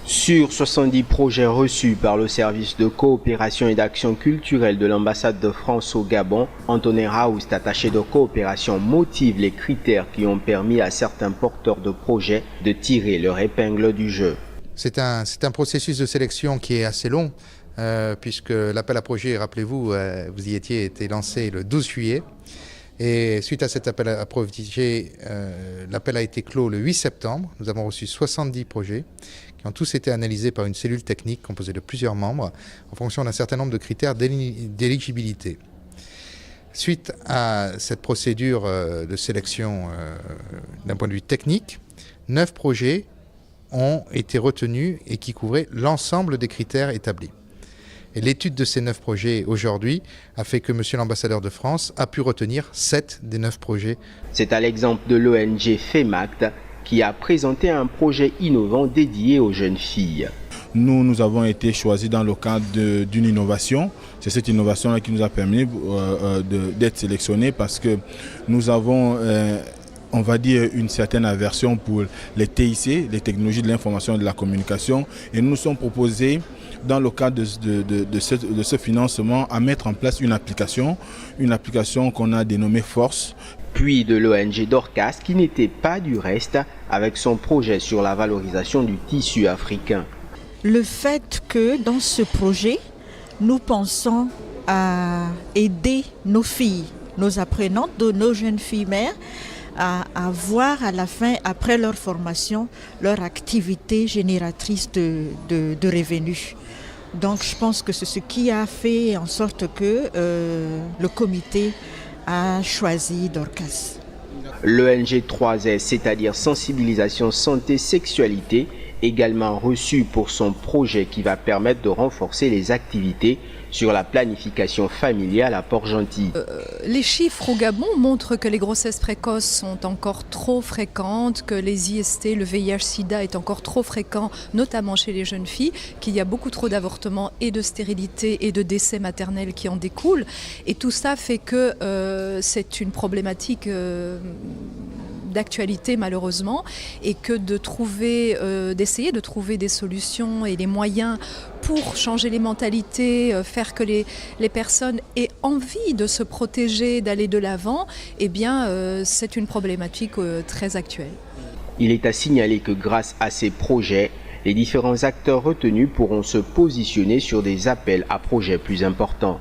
Sur 70 projets reçus par le service de coopération et d'action culturelle de l'ambassade de France au Gabon, Antonin Raoust, attaché de coopération, motive les critères qui ont permis à certains porteurs de projets de tirer leur épingle du jeu. C'est un processus de sélection qui est assez long, puisque l'appel à projet, rappelez-vous, vous y étiez, été lancé le 12 juillet. Et suite à cet appel à projet, l'appel a été clos le 8 septembre. Nous avons reçu 70 projets qui ont tous été analysés par une cellule technique composée de plusieurs membres en fonction d'un certain nombre de critères d'éligibilité. Suite à cette procédure de sélection d'un point de vue technique, 9 projets ont été retenus et qui couvraient l'ensemble des critères établis. Et l'étude de ces 9 projets aujourd'hui a fait que Monsieur l'ambassadeur de France a pu retenir 7 des 9 projets. C'est à l'exemple de l'ONG FEMACT qui a présenté un projet innovant dédié aux jeunes filles. Nous avons été choisis dans le cadre d'une innovation. C'est cette innovation qui nous a permis d'être sélectionnés parce que nous avons on va dire une certaine aversion pour les TIC, les technologies de l'information et de la communication, et nous nous sommes proposés dans le cadre de ce financement à mettre en place une application qu'on a dénommée Force. Puis de l'ONG Dorcas qui n'était pas du reste avec son projet sur la valorisation du tissu africain. Le fait que dans ce projet, nous pensons à aider nos filles, nos apprenantes, nos jeunes filles mères, à avoir à la fin, après leur formation, leur activité génératrice de revenus. Donc je pense que c'est ce qui a fait en sorte que le comité a choisi Dorcas. L'ONG 3S, c'est-à-dire sensibilisation santé sexualité, également reçu pour son projet qui va permettre de renforcer les activités sur la planification familiale à Port-Gentil. Les chiffres au Gabon montrent que les grossesses précoces sont encore trop fréquentes, que les IST, le VIH-Sida est encore trop fréquent, notamment chez les jeunes filles, qu'il y a beaucoup trop d'avortements et de stérilité et de décès maternels qui en découlent. Et tout ça fait que c'est une problématique d'actualité malheureusement, et que d'essayer de trouver des solutions et des moyens pour changer les mentalités, faire que les personnes aient envie de se protéger, d'aller de l'avant, eh bien c'est une problématique très actuelle. Il est à signaler que grâce à ces projets, les différents acteurs retenus pourront se positionner sur des appels à projets plus importants.